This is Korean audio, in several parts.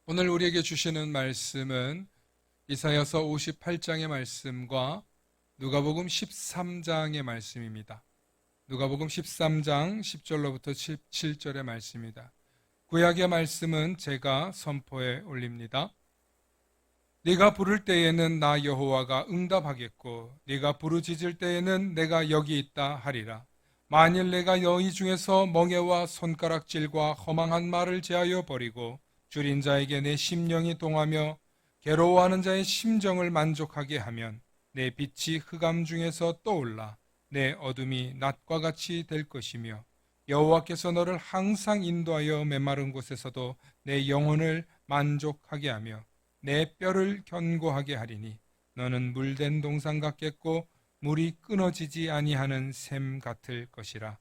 오늘 우리에게 주시는 말씀은 이사야서 58장의 말씀과 누가복음 13장의 말씀입니다. 누가복음 13장 10절로부터 17절의 말씀입니다. 구약의 말씀은 제가 선포해 올립니다. 네가 부를 때에는 나 여호와가 응답하겠고 네가 부르짖을 때에는 내가 여기 있다 하리라. 만일 내가 너희 중에서 멍에와 손가락질과 허망한 말을 제하여 버리고 줄인 자에게 내 심령이 동하며 괴로워하는 자의 심정을 만족하게 하면 내 빛이 흑암 중에서 떠올라 내 어둠이 낮과 같이 될 것이며 여호와께서 너를 항상 인도하여 메마른 곳에서도 내 영혼을 만족하게 하며 내 뼈를 견고하게 하리니 너는 물된 동산 같겠고 물이 끊어지지 아니하는 샘 같을 것이라.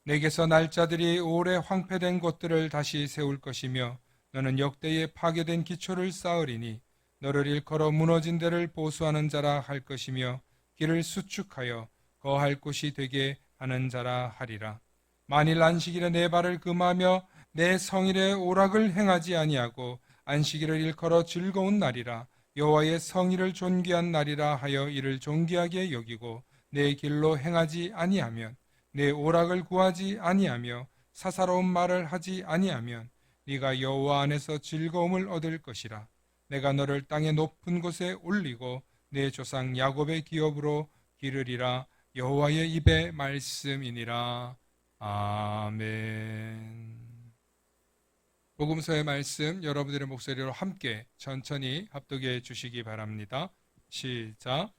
내게서 날짜들이 오래 황폐된 곳들을 다시 세울 것이며 너는 역대에 파괴된 기초를 쌓으리니 너를 일컬어 무너진 데를 보수하는 자라 할 것이며 길을 수축하여 거할 곳이 되게 하는 자라 하리라. 만일 안식일에 내 발을 금하며 내 성일에 오락을 행하지 아니하고 안식일을 일컬어 즐거운 날이라 여호와의 성일을 존귀한 날이라 하여 이를 존귀하게 여기고 내 길로 행하지 아니하면 내 오락을 구하지 아니하며 사사로운 말을 하지 아니하면 네가 여호와 안에서 즐거움을 얻을 것이라. 내가 너를 땅의 높은 곳에 올리고 내 조상 야곱의 기업으로 기르리라. 여호와의 입의 말씀이니라. 아멘. 복음서의 말씀 여러분들의 목소리로 함께 천천히 합독해 주시기 바랍니다. 시작.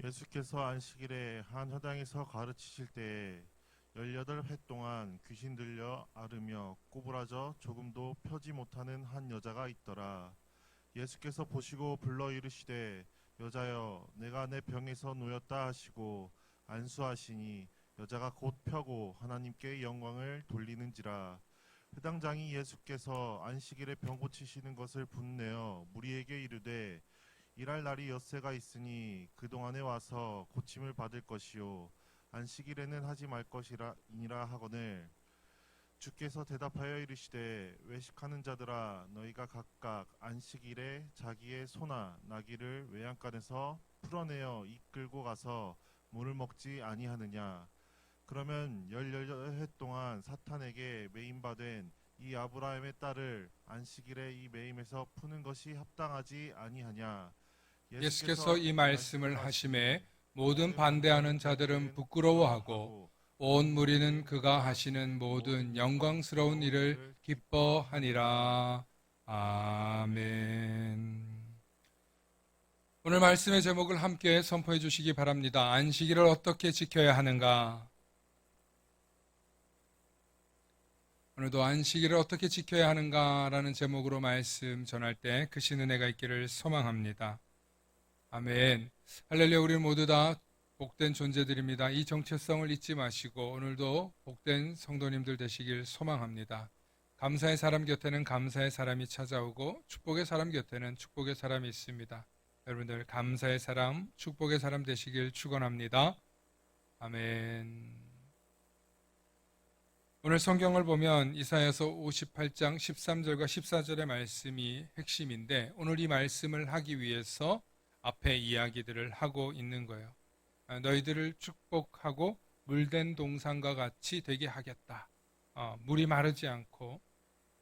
예수께서 안식일에 한 회당에서 가르치실 때에 18회 동안 귀신 들려 앓으며 꼬부라져 조금도 펴지 못하는 한 여자가 있더라. 예수께서 보시고 불러 이르시되 여자여 내가 내 병에서 놓였다 하시고 안수하시니 여자가 곧 펴고 하나님께 영광을 돌리는지라. 회당장이 예수께서 안식일에 병 고치시는 것을 분내어 무리에게 이르되 일할 날이 엿새가 있으니 그동안에 와서 고침을 받을 것이요 안식일에는 하지 말 것이니라 하거늘. 주께서 대답하여 이르시되 외식하는 자들아 너희가 각각 안식일에 자기의 소나 나귀를 외양간에서 풀어내어 이끌고 가서 물을 먹지 아니하느냐. 그러면 18해 동안 사탄에게 매임받은 이 아브라함의 딸을 안식일에 이 매임에서 푸는 것이 합당하지 아니하냐. 예수께서 이 말씀을 하심에 모든 반대하는 자들은 부끄러워하고 온 무리는 그가 하시는 모든 영광스러운 일을 기뻐하니라. 아멘. 오늘 말씀의 제목을 함께 선포해 주시기 바랍니다. 안식일을 어떻게 지켜야 하는가? 오늘도 안식일을 어떻게 지켜야 하는가라는 제목으로 말씀 전할 때 크신 은혜가 있기를 소망합니다. 아멘. 할렐루야. 우리 모두 다 복된 존재들입니다. 이 정체성을 잊지 마시고 오늘도 복된 성도님들 되시길 소망합니다. 감사의 사람 곁에는 감사의 사람이 찾아오고 축복의 사람 곁에는 축복의 사람이 있습니다. 여러분들 감사의 사람, 축복의 사람 되시길 축원합니다. 아멘. 오늘 성경을 보면 이사야서 58장 13절과 14절의 말씀이 핵심인데 오늘 이 말씀을 하기 위해서 앞에 이야기들을 하고 있는 거예요. 너희들을 축복하고 물된 동산과 같이 되게 하겠다. 물이 마르지 않고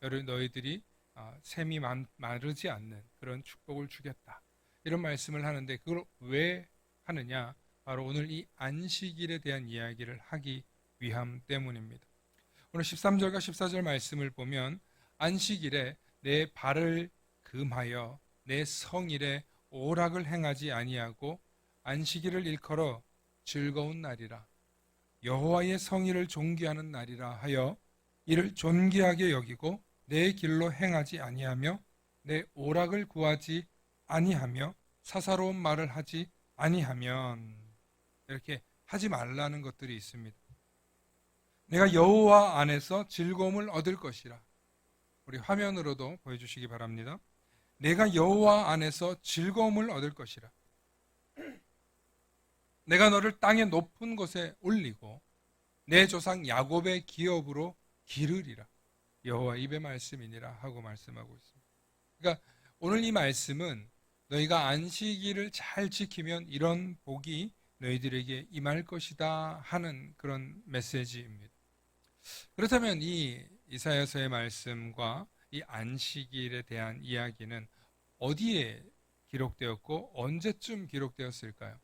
너희들이 샘이 마르지 않는 그런 축복을 주겠다. 이런 말씀을 하는데 그걸 왜 하느냐? 바로 오늘 이 안식일에 대한 이야기를 하기 위함 때문입니다. 오늘 13절과 14절 말씀을 보면 안식일에 내 발을 금하여 내 성일에 오락을 행하지 아니하고 안식일을 일컬어 즐거운 날이라 여호와의 성일을 존귀하는 날이라 하여 이를 존귀하게 여기고 내 길로 행하지 아니하며 내 오락을 구하지 아니하며 사사로운 말을 하지 아니하면 이렇게 하지 말라는 것들이 있습니다. 내가 여호와 안에서 즐거움을 얻을 것이라. 우리 화면으로도 보여주시기 바랍니다. 내가 여호와 안에서 즐거움을 얻을 것이라. 내가 너를 땅의 높은 곳에 올리고 내 조상 야곱의 기업으로 기르리라. 여호와 입의 말씀이니라 하고 말씀하고 있습니다. 그러니까 오늘 이 말씀은 너희가 안식일을 잘 지키면 이런 복이 너희들에게 임할 것이다 하는 그런 메시지입니다. 그렇다면 이 이사야서의 말씀과 이 안식일에 대한 이야기는 어디에 기록되었고 언제쯤 기록되었을까요?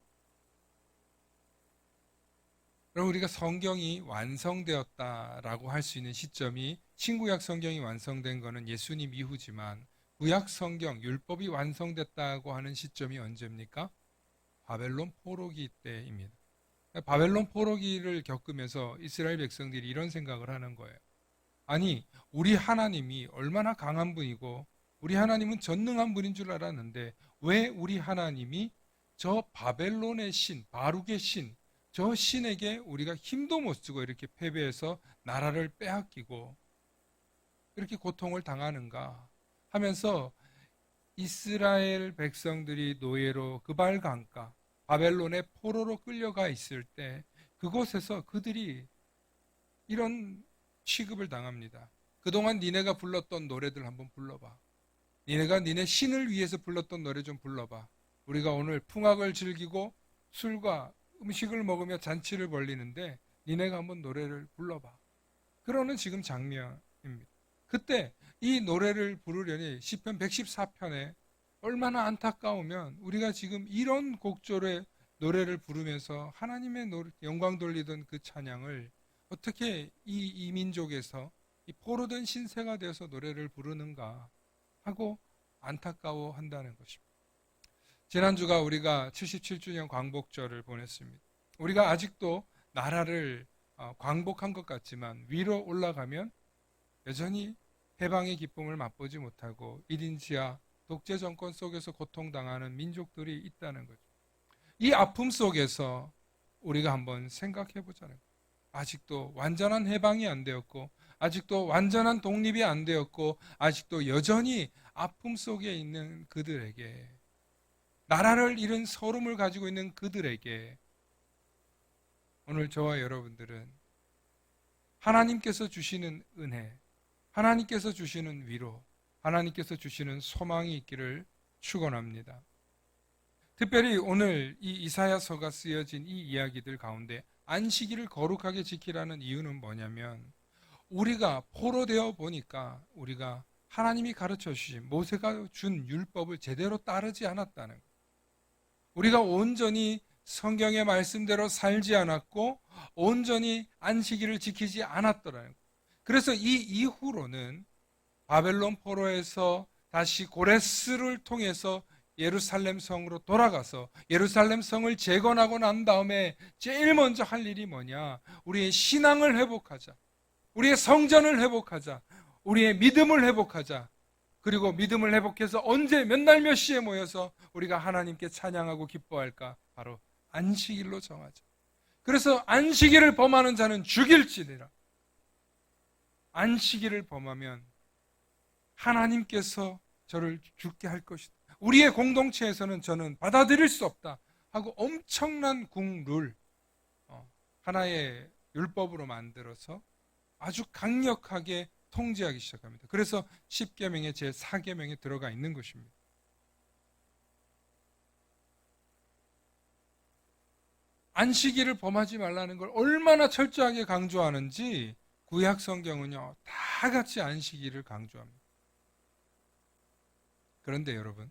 그럼 우리가 성경이 완성되었다라고 할 수 있는 시점이 신구약 성경이 완성된 것은 예수님 이후지만 구약 성경 율법이 완성됐다고 하는 시점이 언제입니까? 바벨론 포로기 때입니다. 바벨론 포로기를 겪으면서 이스라엘 백성들이 이런 생각을 하는 거예요. 아니, 우리 하나님이 얼마나 강한 분이고 우리 하나님은 전능한 분인 줄 알았는데 왜 우리 하나님이 저 바벨론의 신, 바룩의 신, 저 신에게 우리가 힘도 못 쓰고 이렇게 패배해서 나라를 빼앗기고 이렇게 고통을 당하는가? 하면서 이스라엘 백성들이 노예로 그발 강가 바벨론의 포로로 끌려가 있을 때 그곳에서 그들이 이런 취급을 당합니다. 그동안 니네가 불렀던 노래들 한번 불러봐. 니네가 니네 신을 위해서 불렀던 노래 좀 불러봐. 우리가 오늘 풍악을 즐기고 술과 음식을 먹으며 잔치를 벌리는데 니네가 한번 노래를 불러봐. 그러는 지금 장면입니다. 그때 이 노래를 부르려니 시편 114편에 얼마나 안타까우면 우리가 지금 이런 곡조의 노래를 부르면서 하나님의 영광 돌리던 그 찬양을 어떻게 이 민족에서 이 포로된 신세가 되어서 노래를 부르는가 하고 안타까워한다는 것입니다. 지난주가 우리가 77주년 광복절을 보냈습니다. 우리가 아직도 나라를 광복한 것 같지만 위로 올라가면 여전히 해방의 기쁨을 맛보지 못하고 1인 지하 독재 정권 속에서 고통당하는 민족들이 있다는 거죠. 이 아픔 속에서 우리가 한번 생각해 보자는 거예요. 아직도 완전한 해방이 안 되었고 아직도 완전한 독립이 안 되었고 아직도 여전히 아픔 속에 있는 그들에게 나라를 잃은 서름을 가지고 있는 그들에게 오늘 저와 여러분들은 하나님께서 주시는 은혜, 하나님께서 주시는 위로, 하나님께서 주시는 소망이 있기를 축원합니다. 특별히 오늘 이 이사야서가 쓰여진 이 이야기들 가운데 안식일을 거룩하게 지키라는 이유는 뭐냐면 우리가 포로되어 보니까 우리가 하나님이 가르쳐 주신 모세가 준 율법을 제대로 따르지 않았다는 것. 우리가 온전히 성경의 말씀대로 살지 않았고 온전히 안식일을 지키지 않았더라는 것. 그래서 이 이후로는 바벨론 포로에서 다시 고레스를 통해서 예루살렘 성으로 돌아가서 예루살렘 성을 재건하고 난 다음에 제일 먼저 할 일이 뭐냐? 우리의 신앙을 회복하자. 우리의 성전을 회복하자. 우리의 믿음을 회복하자. 그리고 믿음을 회복해서 언제 몇 날 몇 시에 모여서 우리가 하나님께 찬양하고 기뻐할까? 바로 안식일로 정하자. 그래서 안식일을 범하는 자는 죽일지니라. 안식일을 범하면 하나님께서 저를 죽게 할 것이다. 우리의 공동체에서는 저는 받아들일 수 없다 하고 엄청난 국룰, 하나의 율법으로 만들어서 아주 강력하게 통제하기 시작합니다. 그래서 10계명의 제4계명에 들어가 있는 것입니다. 안식일을 범하지 말라는 걸 얼마나 철저하게 강조하는지 구약 성경은요 다 같이 안식일을 강조합니다. 그런데 여러분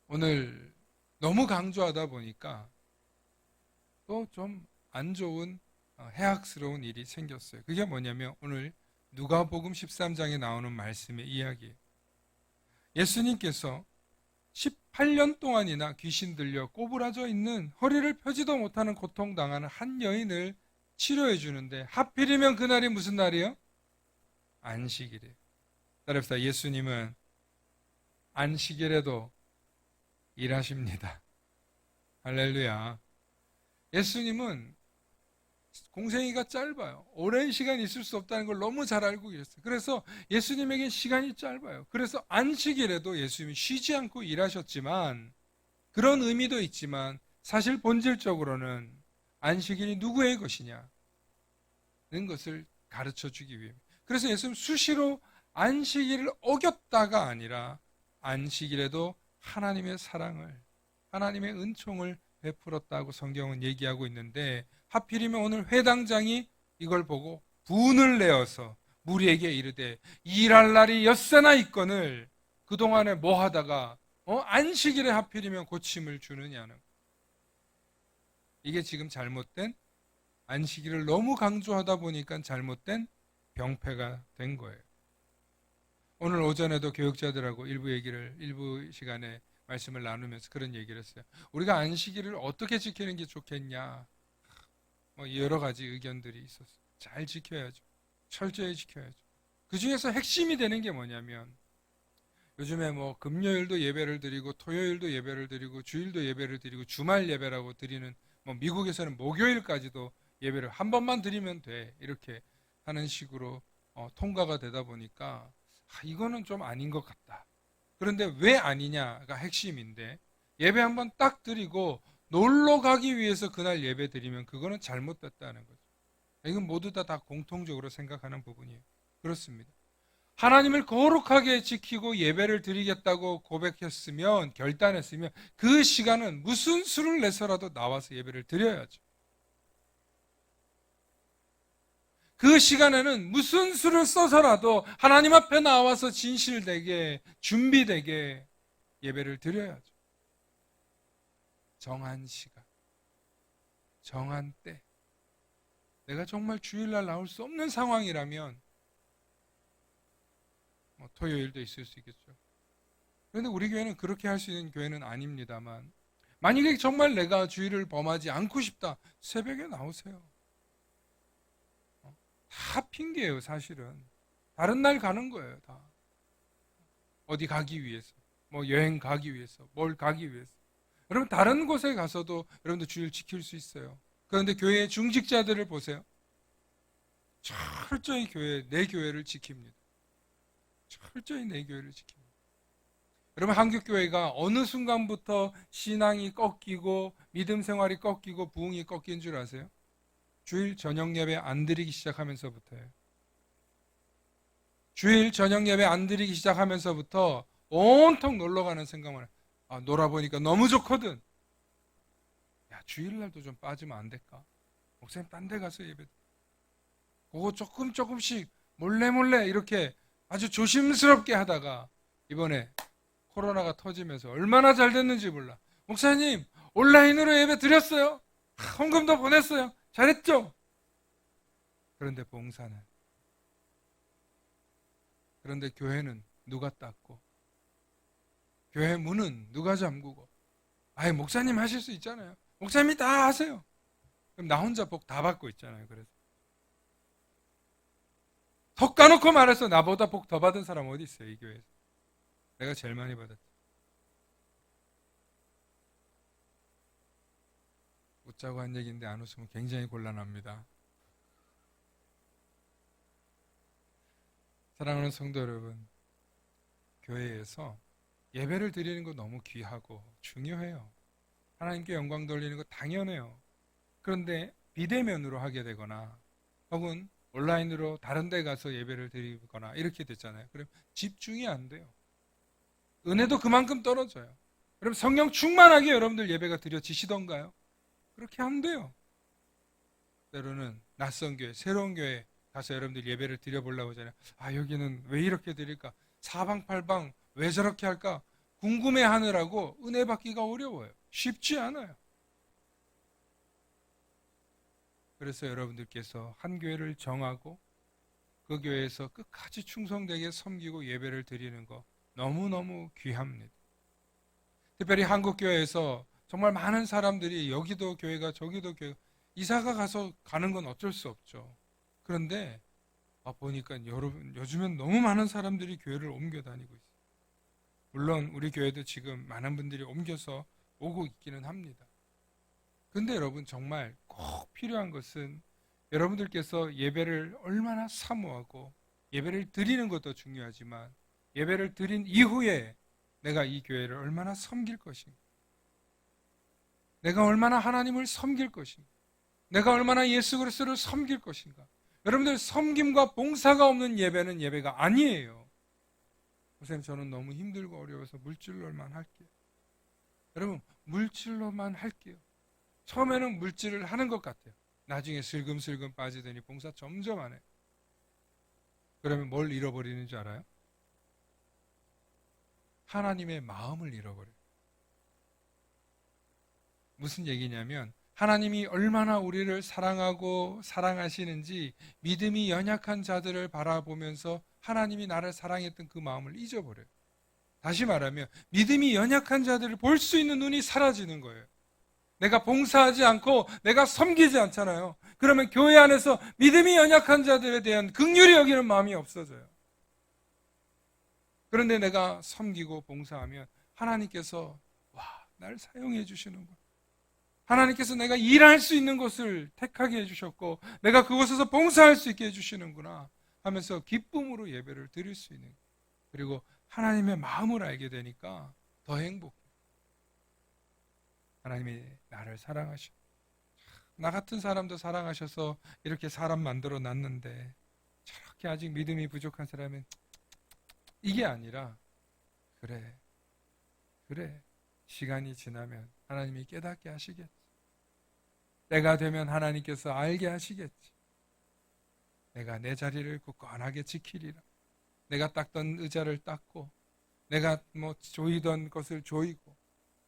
오늘 너무 강조하다 보니까 또 좀 안 좋은 해악스러운 일이 생겼어요. 그게 뭐냐면 오늘 누가복음 13장에 나오는 말씀의 이야기예요. 예수님께서 18년 동안이나 귀신 들려 꼬부라져 있는 허리를 펴지도 못하는 고통당하는 한 여인을 치료해 주는데 하필이면 그날이 무슨 날이에요? 안식일이에요. 따라합시다. 예수님은 안식일에도 일하십니다. 할렐루야. 예수님은 공생이가 짧아요. 오랜 시간 있을 수 없다는 걸 너무 잘 알고 계셨어요. 그래서 예수님에게 시간이 짧아요. 그래서 안식일에도 예수님이 쉬지 않고 일하셨지만 그런 의미도 있지만 사실 본질적으로는 안식일이 누구의 것이냐는 것을 가르쳐 주기 위해. 그래서 예수님 수시로 안식일을 어겼다가 아니라 안식일에도 하나님의 사랑을, 하나님의 은총을 베풀었다고 성경은 얘기하고 있는데 하필이면 오늘 회당장이 이걸 보고 분을 내어서 무리에게 이르되 일할 날이 엿새나 있거늘 그동안에 뭐 하다가 안식일에 하필이면 고침을 주느냐는, 이게 지금 잘못된 안식일을 너무 강조하다 보니까 잘못된 병폐가 된 거예요. 오늘 오전에도 교육자들하고 일부 시간에 말씀을 나누면서 그런 얘기를 했어요. 우리가 안식일을 어떻게 지키는 게 좋겠냐, 여러 가지 의견들이 있었어요. 잘 지켜야죠. 철저히 지켜야죠. 그 중에서 핵심이 되는 게 뭐냐면 요즘에 금요일도 예배를 드리고 토요일도 예배를 드리고 주일도 예배를 드리고 주말 예배라고 드리는, 미국에서는 목요일까지도 예배를 한 번만 드리면 돼 이렇게 하는 식으로 통과가 되다 보니까 이거는 좀 아닌 것 같다. 그런데 왜 아니냐가 핵심인데, 예배 한번 딱 드리고 놀러 가기 위해서 그날 예배 드리면 그거는 잘못됐다는 거죠. 이건 모두 다 공통적으로 생각하는 부분이에요. 그렇습니다. 하나님을 거룩하게 지키고 예배를 드리겠다고 고백했으면, 결단했으면 그 시간은 무슨 수를 내서라도 나와서 예배를 드려야죠. 그 시간에는 무슨 수를 써서라도 하나님 앞에 나와서 진실되게, 준비되게 예배를 드려야죠. 정한 시간, 정한 때. 내가 정말 주일날 나올 수 없는 상황이라면 토요일도 있을 수 있겠죠. 그런데 우리 교회는 그렇게 할 수 있는 교회는 아닙니다만, 만약에 정말 내가 주일을 범하지 않고 싶다, 새벽에 나오세요. 다 핑계예요, 사실은. 다른 날 가는 거예요, 다. 어디 가기 위해서, 여행 가기 위해서, 뭘 가기 위해서. 여러분, 다른 곳에 가서도 여러분들 주일 지킬 수 있어요. 그런데 교회의 중직자들을 보세요. 철저히 내 교회를 지킵니다. 철저히 내 교회를 지킵니다. 여러분, 한국교회가 어느 순간부터 신앙이 꺾이고 믿음 생활이 꺾이고 부흥이 꺾인 줄 아세요? 주일 저녁 예배 안 드리기 시작하면서부터예요. 주일 저녁 예배 안 드리기 시작하면서부터 온통 놀러 가는 생각만 해요. 놀아보니까 너무 좋거든. 야, 주일날도 좀 빠지면 안 될까? 목사님 딴 데 가서 예배. 그거 조금씩 몰래 이렇게 아주 조심스럽게 하다가 이번에 코로나가 터지면서 얼마나 잘 됐는지 몰라. 목사님, 온라인으로 예배 드렸어요. 헌금도 보냈어요. 잘했죠? 그런데 봉사는, 그런데 교회는 누가 닫고, 교회 문은 누가 잠그고. 목사님 하실 수 있잖아요. 목사님이 다 하세요. 그럼 나 혼자 복 다 받고 있잖아요. 그래서 턱 까놓고 말해서 나보다 복 더 받은 사람 어디 있어요, 이 교회에서? 내가 제일 많이 받았지. 웃자고 한 얘기인데 안 웃으면 굉장히 곤란합니다. 사랑하는 성도 여러분, 교회에서 예배를 드리는 거 너무 귀하고 중요해요. 하나님께 영광 돌리는 거 당연해요. 그런데 비대면으로 하게 되거나 혹은 온라인으로 다른 데 가서 예배를 드리거나 이렇게 됐잖아요. 그럼 집중이 안 돼요. 은혜도 그만큼 떨어져요. 그럼 성령 충만하게 여러분들 예배가 드려지시던가요? 그렇게 안 돼요. 때로는 낯선 교회, 새로운 교회 가서 여러분들 예배를 드려보려고 하잖아요. 여기는 왜 이렇게 드릴까? 사방팔방 왜 저렇게 할까? 궁금해하느라고 은혜 받기가 어려워요. 쉽지 않아요. 그래서 여러분들께서 한 교회를 정하고 그 교회에서 끝까지 충성되게 섬기고 예배를 드리는 거 너무너무 귀합니다. 특별히 한국 교회에서 정말 많은 사람들이 여기도 교회가 저기도 교회가 이사가 가서 가는 건 어쩔 수 없죠. 그런데 보니까 여러분 요즘엔 너무 많은 사람들이 교회를 옮겨 다니고 있어요. 물론 우리 교회도 지금 많은 분들이 옮겨서 오고 있기는 합니다. 근데 여러분 정말 꼭 필요한 것은 여러분들께서 예배를 얼마나 사모하고 예배를 드리는 것도 중요하지만 예배를 드린 이후에 내가 이 교회를 얼마나 섬길 것인가, 내가 얼마나 하나님을 섬길 것인가, 내가 얼마나 예수 그리스도를 섬길 것인가. 여러분들 섬김과 봉사가 없는 예배는 예배가 아니에요. 선생님 저는 너무 힘들고 어려워서 물질로만 할게요. 여러분 물질로만 할게요. 처음에는 물질을 하는 것 같아요. 나중에 슬금슬금 빠지더니 봉사 점점 안 해요. 그러면 뭘 잃어버리는 줄 알아요? 하나님의 마음을 잃어버려요. 무슨 얘기냐면 하나님이 얼마나 우리를 사랑하고 사랑하시는지 믿음이 연약한 자들을 바라보면서 하나님이 나를 사랑했던 그 마음을 잊어버려요. 다시 말하면 믿음이 연약한 자들을 볼 수 있는 눈이 사라지는 거예요. 내가 봉사하지 않고 내가 섬기지 않잖아요. 그러면 교회 안에서 믿음이 연약한 자들에 대한 긍휼히 여기는 마음이 없어져요. 그런데 내가 섬기고 봉사하면 하나님께서 나를 사용해 주시는구나. 하나님께서 내가 일할 수 있는 곳을 택하게 해주셨고 내가 그곳에서 봉사할 수 있게 해주시는구나 하면서 기쁨으로 예배를 드릴 수 있는, 그리고 하나님의 마음을 알게 되니까 더 행복해. 하나님이 나를 사랑하셔. 나 같은 사람도 사랑하셔서 이렇게 사람 만들어 놨는데 저렇게 아직 믿음이 부족한 사람은 이게 아니라 그래 시간이 지나면 하나님이 깨닫게 하시겠지. 때가 되면 하나님께서 알게 하시겠지. 내가 내 자리를 굳건하게 지키리라. 내가 닦던 의자를 닦고 내가 조이던 것을 조이고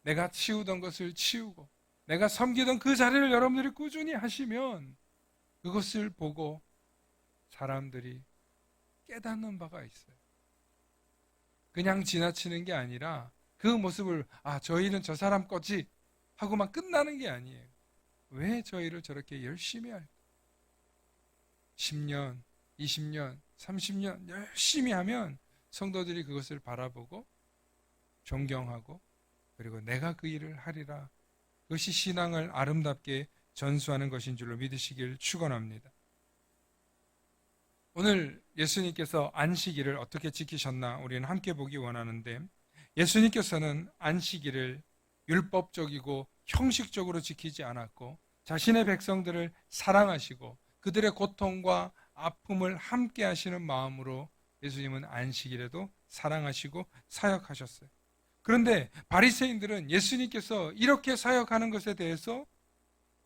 내가 치우던 것을 치우고 내가 섬기던 그 자리를 여러분들이 꾸준히 하시면 그것을 보고 사람들이 깨닫는 바가 있어요. 그냥 지나치는 게 아니라 그 모습을 저 일은 저 사람 거지 하고만 끝나는 게 아니에요. 왜 저 일을 저렇게 열심히 할까? 10년, 20년, 30년 열심히 하면 성도들이 그것을 바라보고 존경하고 그리고 내가 그 일을 하리라. 그것이 신앙을 아름답게 전수하는 것인 줄로 믿으시길 축원합니다. 오늘 예수님께서 안식일을 어떻게 지키셨나 우리는 함께 보기 원하는데 예수님께서는 안식일을 율법적이고 형식적으로 지키지 않았고 자신의 백성들을 사랑하시고 그들의 고통과 아픔을 함께 하시는 마음으로 예수님은 안식일에도 사랑하시고 사역하셨어요. 그런데 바리새인들은 예수님께서 이렇게 사역하는 것에 대해서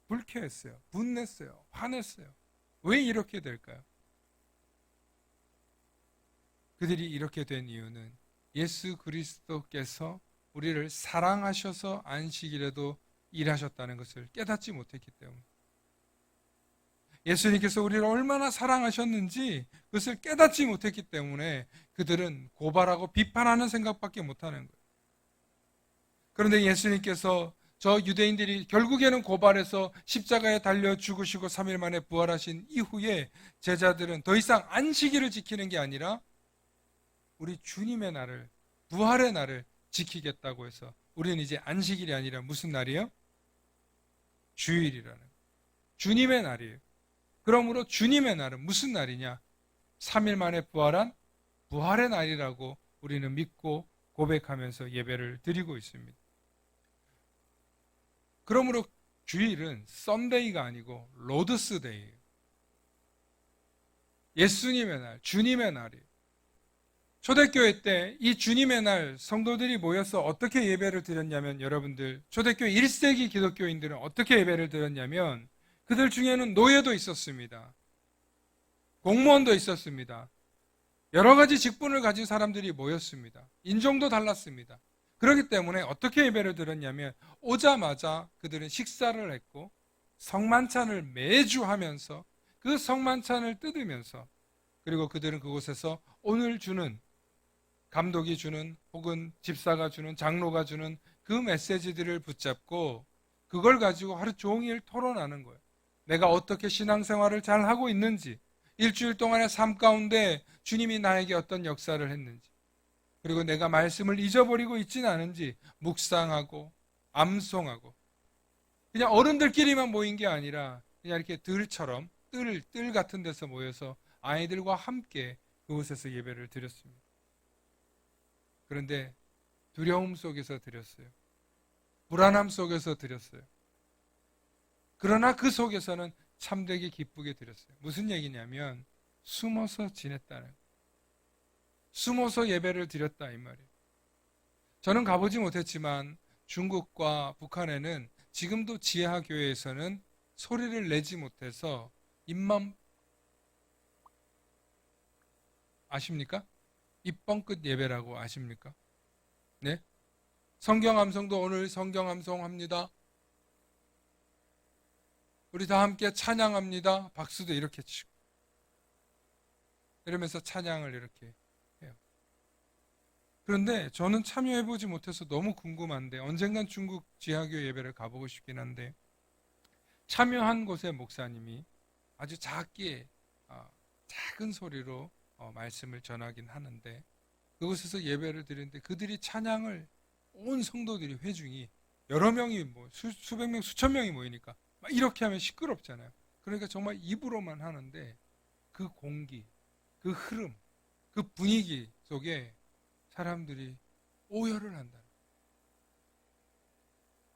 불쾌했어요. 분냈어요. 화냈어요. 왜 이렇게 될까요? 그들이 이렇게 된 이유는 예수 그리스도께서 우리를 사랑하셔서 안식일에도 일하셨다는 것을 깨닫지 못했기 때문에 예수님께서 우리를 얼마나 사랑하셨는지 그것을 깨닫지 못했기 때문에 그들은 고발하고 비판하는 생각밖에 못하는 거예요. 그런데 예수님께서 저 유대인들이 결국에는 고발해서 십자가에 달려 죽으시고 3일 만에 부활하신 이후에 제자들은 더 이상 안식일을 지키는 게 아니라 우리 주님의 날을, 부활의 날을 지키겠다고 해서 우리는 이제 안식일이 아니라 무슨 날이에요? 주일이라는 거예요. 주님의 날이에요. 그러므로 주님의 날은 무슨 날이냐? 3일 만에 부활한 부활의 날이라고 우리는 믿고 고백하면서 예배를 드리고 있습니다. 그러므로 주일은 썬데이가 아니고 로드스데이예요. 예수님의 날, 주님의 날이에요. 초대교회 때 이 주님의 날 성도들이 모여서 어떻게 예배를 드렸냐면 여러분들 초대교회 1세기 기독교인들은 어떻게 예배를 드렸냐면 그들 중에는 노예도 있었습니다. 공무원도 있었습니다. 여러 가지 직분을 가진 사람들이 모였습니다. 인종도 달랐습니다. 그렇기 때문에 어떻게 예배를 드렸냐면 오자마자 그들은 식사를 했고 성만찬을 매주 하면서 그 성만찬을 뜯으면서 그리고 그들은 그곳에서 오늘 주는 감독이 주는 혹은 집사가 주는 장로가 주는 그 메시지들을 붙잡고 그걸 가지고 하루 종일 토론하는 거예요. 내가 어떻게 신앙생활을 잘 하고 있는지 일주일 동안의 삶 가운데 주님이 나에게 어떤 역사를 했는지 그리고 내가 말씀을 잊어버리고 있지는 않은지 묵상하고 암송하고 그냥 어른들끼리만 모인 게 아니라 그냥 이렇게 들처럼 뜰 같은 데서 모여서 아이들과 함께 그곳에서 예배를 드렸습니다. 그런데 두려움 속에서 드렸어요. 불안함 속에서 드렸어요. 그러나 그 속에서는 참되게 기쁘게 드렸어요. 무슨 얘기냐면 숨어서 지냈다는 거예요. 숨어서 예배를 드렸다 이 말이에요. 저는 가보지 못했지만 중국과 북한에는 지금도 지하 교회에서는 소리를 내지 못해서 입만 아십니까? 입 뻥끗 예배라고 아십니까? 네? 성경 암송도 오늘 성경 암송합니다. 우리 다 함께 찬양합니다. 박수도 이렇게 치고 이러면서 찬양을 이렇게 해요. 그런데 저는 참여해보지 못해서 너무 궁금한데 언젠간 중국 지하교회 예배를 가보고 싶긴 한데 참여한 곳의 목사님이 아주 작게 작은 소리로 말씀을 전하긴 하는데 그곳에서 예배를 드리는데 그들이 찬양을 온 성도들이 회중이 여러 명이 수백 명 수천 명이 모이니까 막 이렇게 하면 시끄럽잖아요. 그러니까 정말 입으로만 하는데 그 공기, 그 흐름, 그 분위기 속에 사람들이 오열을 한다.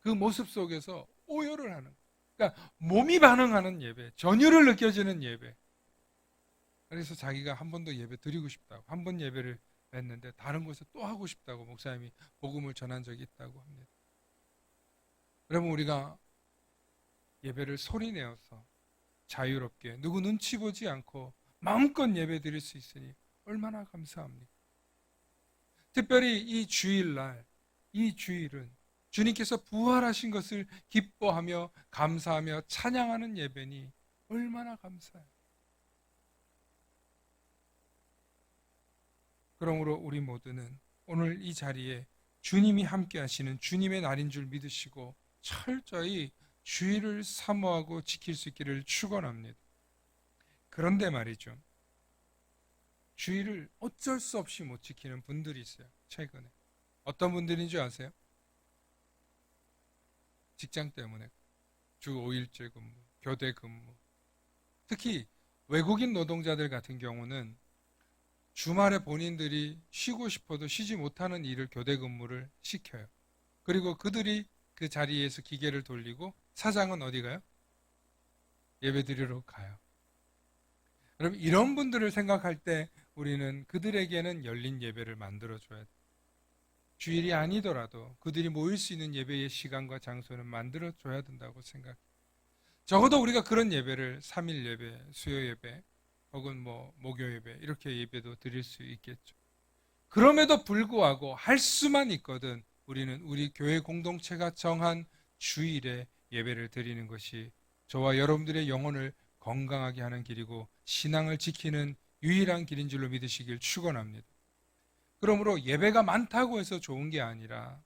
그 모습 속에서 오열을 하는 거예요. 그러니까 몸이 반응하는 예배, 전율을 느껴지는 예배. 그래서 자기가 한 번 더 예배 드리고 싶다고, 한 번 예배를 했는데 다른 곳에 또 하고 싶다고 목사님이 복음을 전한 적이 있다고 합니다. 여러분, 우리가 예배를 소리내어서 자유롭게 누구 눈치 보지 않고 마음껏 예배 드릴 수 있으니 얼마나 감사합니까? 특별히 이 주일날, 이 주일은 주님께서 부활하신 것을 기뻐하며 감사하며 찬양하는 예배니 얼마나 감사해요. 그러므로 우리 모두는 오늘 이 자리에 주님이 함께 하시는 주님의 날인 줄 믿으시고 철저히 주일을 사모하고 지킬 수 있기를 축원합니다. 그런데 말이죠, 주일을 어쩔 수 없이 못 지키는 분들이 있어요. 최근에 어떤 분들인 줄 아세요? 직장 때문에 주 5일제 근무, 교대 근무. 특히 외국인 노동자들 같은 경우는 주말에 본인들이 쉬고 싶어도 쉬지 못하는 일을 교대 근무를 시켜요. 그리고 그들이 그 자리에서 기계를 돌리고 사장은 어디 가요? 예배 드리러 가요. 여러분, 이런 분들을 생각할 때 우리는 그들에게는 열린 예배를 만들어줘야 돼요. 주일이 아니더라도 그들이 모일 수 있는 예배의 시간과 장소는 만들어줘야 된다고 생각해요. 적어도 우리가 그런 예배를 3일 예배, 수요 예배, 혹은 목요 예배, 이렇게 예배도 드릴 수 있겠죠. 그럼에도 불구하고 할 수만 있거든 우리는 우리 교회 공동체가 정한 주일에 예배를 드리는 것이 저와 여러분들의 영혼을 건강하게 하는 길이고 신앙을 지키는 유일한 길인 줄로 믿으시길 축원합니다. 그러므로 예배가 많다고 해서 좋은 게 아니라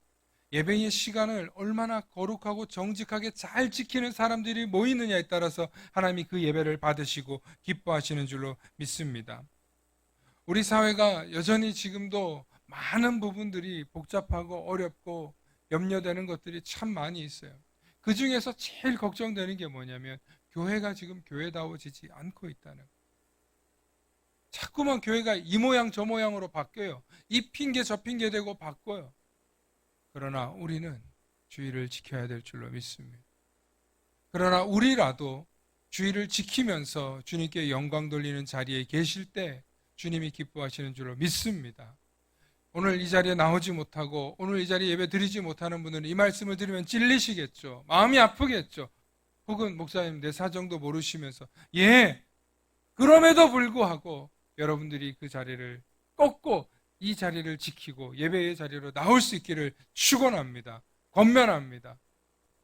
예배의 시간을 얼마나 거룩하고 정직하게 잘 지키는 사람들이 모이느냐에 따라서 하나님이 그 예배를 받으시고 기뻐하시는 줄로 믿습니다. 우리 사회가 여전히 지금도 많은 부분들이 복잡하고 어렵고 염려되는 것들이 참 많이 있어요. 그 중에서 제일 걱정되는 게 뭐냐면 교회가 지금 교회다워지지 않고 있다는 거예요. 자꾸만 교회가 이 모양 저 모양으로 바뀌어요. 이 핑계 저 핑계 대고 바꿔요. 그러나 우리는 주의를 지켜야 될 줄로 믿습니다. 그러나 우리라도 주의를 지키면서 주님께 영광 돌리는 자리에 계실 때 주님이 기뻐하시는 줄로 믿습니다. 오늘 이 자리에 나오지 못하고 오늘 이 자리에 예배 드리지 못하는 분들은 이 말씀을 들으면 찔리시겠죠. 마음이 아프겠죠. 혹은 목사님 내 사정도 모르시면서 그럼에도 불구하고 여러분들이 그 자리를 꺾고 이 자리를 지키고 예배의 자리로 나올 수 있기를 축원합니다. 권면합니다.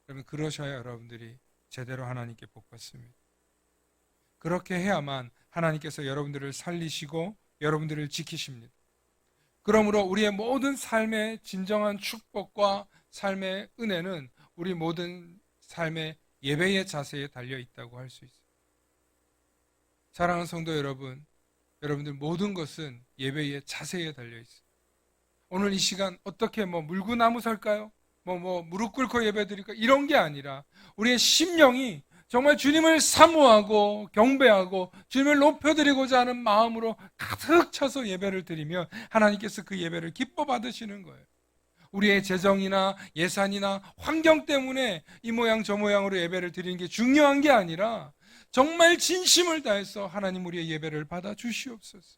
그러면 그러셔야 여러분들이 제대로 하나님께 복 받습니다. 그렇게 해야만 하나님께서 여러분들을 살리시고 여러분들을 지키십니다. 그러므로 우리의 모든 삶의 진정한 축복과 삶의 은혜는 우리 모든 삶의 예배의 자세에 달려 있다고 할 수 있습니다. 사랑하는 성도 여러분, 여러분들 모든 것은 예배의 자세에 달려 있어요. 오늘 이 시간 어떻게 물구나무 설까요? 무릎 꿇고 예배 드릴까? 이런 게 아니라 우리의 심령이 정말 주님을 사모하고 경배하고 주님을 높여드리고자 하는 마음으로 가득 차서 예배를 드리면 하나님께서 그 예배를 기뻐 받으시는 거예요. 우리의 재정이나 예산이나 환경 때문에 이 모양 저 모양으로 예배를 드리는 게 중요한 게 아니라 정말 진심을 다해서 하나님 우리의 예배를 받아 주시옵소서.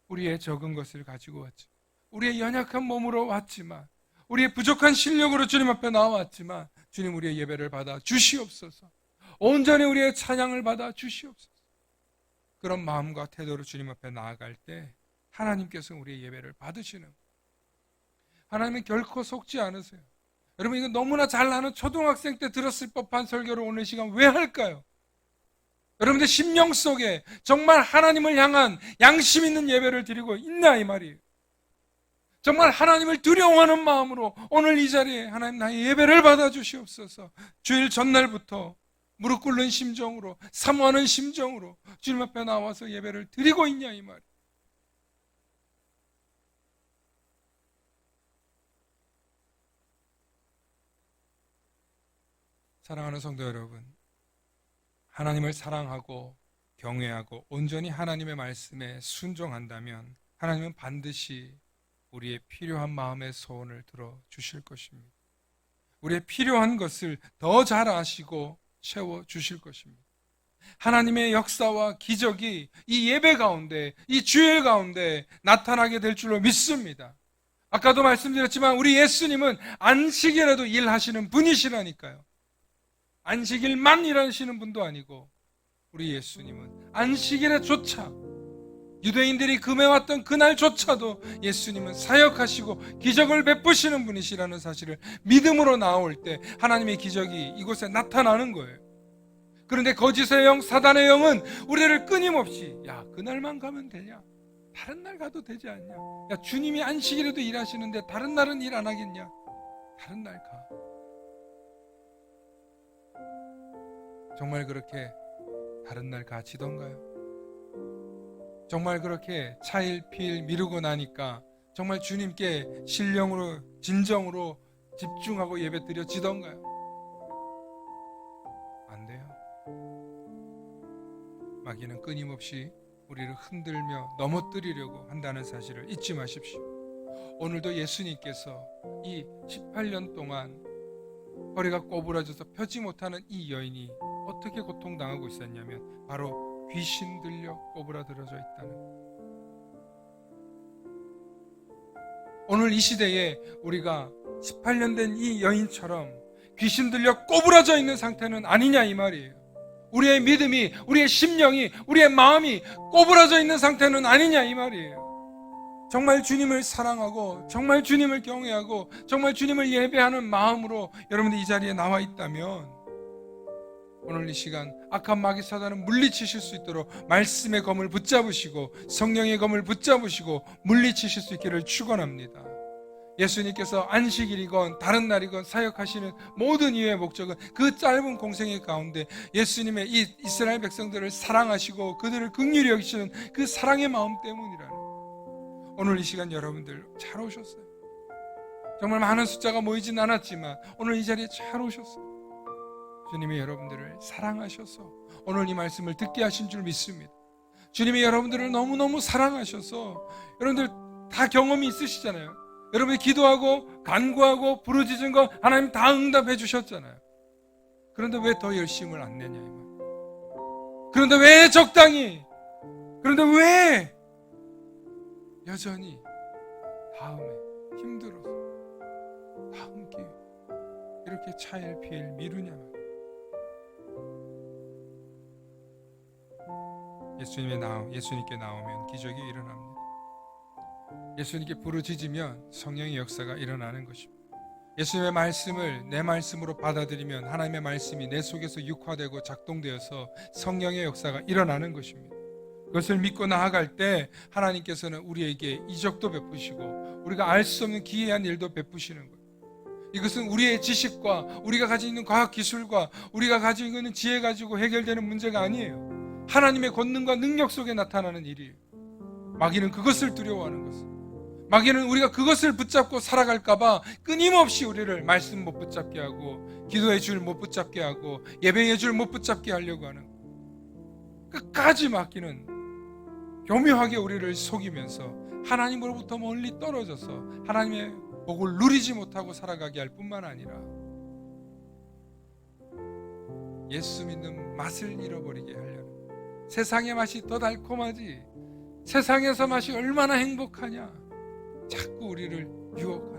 우리의 적은 것을 가지고 왔지, 우리의 연약한 몸으로 왔지만, 우리의 부족한 실력으로 주님 앞에 나왔지만 주님 우리의 예배를 받아 주시옵소서. 온전히 우리의 찬양을 받아 주시옵소서. 그런 마음과 태도로 주님 앞에 나아갈 때 하나님께서 우리의 예배를 받으시는 거예요. 하나님은 결코 속지 않으세요. 여러분, 이거 너무나 잘 아는 초등학생 때 들었을 법한 설교를 오늘 시간 왜 할까요? 여러분들 심령 속에 정말 하나님을 향한 양심 있는 예배를 드리고 있나 이 말이에요. 정말 하나님을 두려워하는 마음으로 오늘 이 자리에 하나님 나의 예배를 받아 주시옵소서. 주일 전날부터 무릎 꿇는 심정으로, 사모하는 심정으로 주님 앞에 나와서 예배를 드리고 있냐 이 말이에요. 사랑하는 성도 여러분, 하나님을 사랑하고 경외하고 온전히 하나님의 말씀에 순종한다면 하나님은 반드시 우리의 필요한 마음의 소원을 들어주실 것입니다. 우리의 필요한 것을 더 잘 아시고 채워주실 것입니다. 하나님의 역사와 기적이 이 예배 가운데, 이 주일 가운데 나타나게 될 줄로 믿습니다. 아까도 말씀드렸지만 우리 예수님은 안식일에도 일하시는 분이시라니까요. 안식일만 일하시는 분도 아니고 우리 예수님은 안식일에조차, 유대인들이 금해왔던 그날조차도 예수님은 사역하시고 기적을 베푸시는 분이시라는 사실을 믿음으로 나올 때 하나님의 기적이 이곳에 나타나는 거예요. 그런데 거짓의 영, 사단의 영은 우리를 끊임없이 야, 그날만 가면 되냐? 다른 날 가도 되지 않냐? 야, 주님이 안식일에도 일하시는데 다른 날은 일 안 하겠냐? 다른 날 가. 정말 그렇게 다른 날 가지던가요? 정말 그렇게 차일피일 미루고 나니까 정말 주님께 신령으로 진정으로 집중하고 예배 드려지던가요? 안 돼요. 마귀는 끊임없이 우리를 흔들며 넘어뜨리려고 한다는 사실을 잊지 마십시오. 오늘도 예수님께서 이 18년 동안 허리가 꼬부라져서 펴지 못하는 이 여인이 어떻게 고통당하고 있었냐면 바로 귀신 들려 꼬부라들어져 있다는 거예요. 오늘 이 시대에 우리가 18년 된 이 여인처럼 귀신 들려 꼬부라져 있는 상태는 아니냐 이 말이에요. 우리의 믿음이, 우리의 심령이, 우리의 마음이 꼬부라져 있는 상태는 아니냐 이 말이에요. 정말 주님을 사랑하고 정말 주님을 경외하고 정말 주님을 예배하는 마음으로 여러분들 이 자리에 나와 있다면 오늘 이 시간 악한 마귀 사단은 물리치실 수 있도록 말씀의 검을 붙잡으시고 성령의 검을 붙잡으시고 물리치실 수 있기를 축원합니다. 예수님께서 안식일이건 다른 날이건 사역하시는 모든 이유의 목적은 그 짧은 공생의 가운데 예수님의 이 이스라엘 백성들을 사랑하시고 그들을 긍휼히 여기시는 그 사랑의 마음 때문이라는 거예요. 오늘 이 시간 여러분들 잘 오셨어요. 정말 많은 숫자가 모이진 않았지만 오늘 이 자리에 잘 오셨어요. 주님이 여러분들을 사랑하셔서 오늘 이 말씀을 듣게 하신 줄 믿습니다. 주님이 여러분들을 너무너무 사랑하셔서 여러분들 다 경험이 있으시잖아요. 여러분이 기도하고 간구하고 부르짖은 거 하나님 다 응답해 주셨잖아요. 그런데 왜 더 열심을 안 내냐 이 말. 그런데 왜 적당히, 그런데 왜 여전히 다음에 힘들어서 다음 기회 이렇게 차일피일 미루냐 말. 예수님께 나오면 기적이 일어납니다. 예수님께 부르짖으면 성령의 역사가 일어나는 것입니다. 예수님의 말씀을 내 말씀으로 받아들이면 하나님의 말씀이 내 속에서 육화되고 작동되어서 성령의 역사가 일어나는 것입니다. 그것을 믿고 나아갈 때 하나님께서는 우리에게 이적도 베푸시고 우리가 알 수 없는 기이한 일도 베푸시는 거예요. 이것은 우리의 지식과 우리가 가지고 있는 과학기술과 우리가 가지고 있는 지혜 가지고 해결되는 문제가 아니에요. 하나님의 권능과 능력 속에 나타나는 일이에요. 마귀는 그것을 두려워하는 것을. 마귀는 우리가 그것을 붙잡고 살아갈까봐 끊임없이 우리를 말씀 못 붙잡게 하고 기도의 줄 못 붙잡게 하고 예배의 줄 못 붙잡게 하려고 하는 거예요. 끝까지 마귀는 교묘하게 우리를 속이면서 하나님으로부터 멀리 떨어져서 하나님의 복을 누리지 못하고 살아가게 할 뿐만 아니라 예수 믿는 맛을 잃어버리게 하려는, 세상의 맛이 더 달콤하지 세상에서 맛이 얼마나 행복하냐 자꾸 우리를 유혹하는.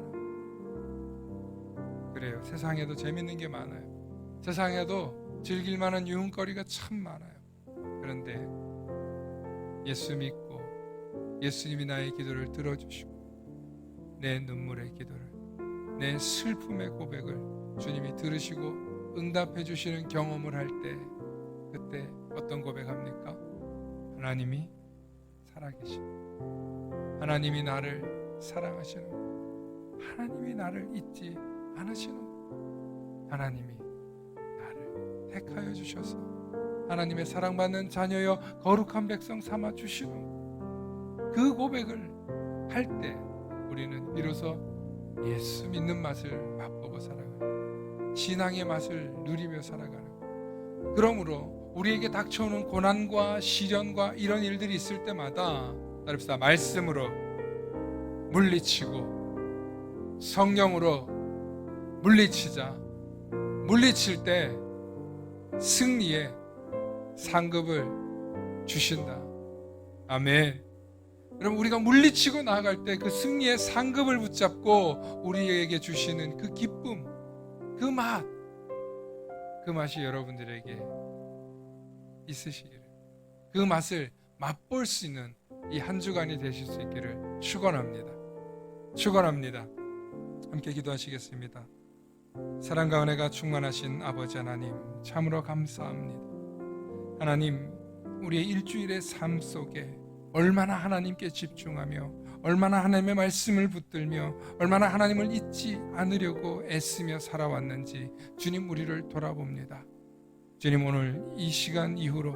그래요. 세상에도 재밌는 게 많아요. 세상에도 즐길 만한 유흥거리가 참 많아요. 그런데 예수 믿고 예수님이 나의 기도를 들어주시고 내 눈물의 기도를, 내 슬픔의 고백을 주님이 들으시고 응답해 주시는 경험을 할 때 그때 어떤 고백합니까? 하나님이 살아계신, 하나님이 나를 사랑하시는, 하나님이 나를 잊지 않으시는, 하나님이 나를 택하여 주셔서 하나님의 사랑받는 자녀여 거룩한 백성 삼아 주시는 그 고백을 할 때 우리는 비로소 예수 믿는 맛을 맛보고 살아가는, 신앙의 맛을 누리며 살아가는. 그러므로 우리에게 닥쳐오는 고난과 시련과 이런 일들이 있을 때마다 따릅시다. 말씀으로 물리치고 성령으로 물리치자. 물리칠 때 승리의 상급을 주신다. 아멘. 여러분, 우리가 물리치고 나아갈 때 그 승리의 상급을 붙잡고 우리에게 주시는 그 기쁨, 그 맛이 여러분들에게 있으시기를, 그 맛을 맛볼 수 있는 이 한 주간이 되실 수 있기를 축원합니다. 축원합니다. 함께 기도하시겠습니다. 사랑과 은혜가 충만하신 아버지 하나님, 참으로 감사합니다. 하나님, 우리의 일주일의 삶 속에 얼마나 하나님께 집중하며 얼마나 하나님의 말씀을 붙들며 얼마나 하나님을 잊지 않으려고 애쓰며 살아왔는지 주님, 우리를 돌아봅니다. 주님, 오늘 이 시간 이후로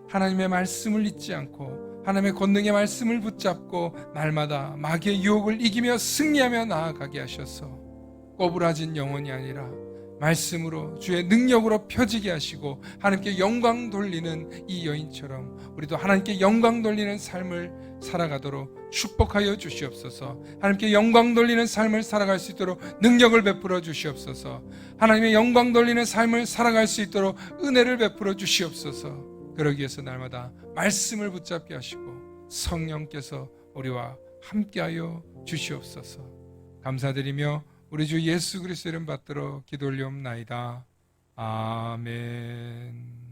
하나님의 말씀을 잊지 않고 하나님의 권능의 말씀을 붙잡고 날마다 마귀의 유혹을 이기며 승리하며 나아가게 하셔서 꼬부라진 영혼이 아니라 말씀으로 주의 능력으로 펴지게 하시고 하나님께 영광 돌리는 이 여인처럼 우리도 하나님께 영광 돌리는 삶을 살아가도록 축복하여 주시옵소서. 하나님께 영광 돌리는 삶을 살아갈 수 있도록 능력을 베풀어 주시옵소서. 하나님의 영광 돌리는 삶을 살아갈 수 있도록 은혜를 베풀어 주시옵소서. 그러기 위해서 날마다 말씀을 붙잡게 하시고 성령께서 우리와 함께하여 주시옵소서. 감사드리며 우리 주 예수 그리스도 이름 받들어 기도 올리옵나이다. 아멘.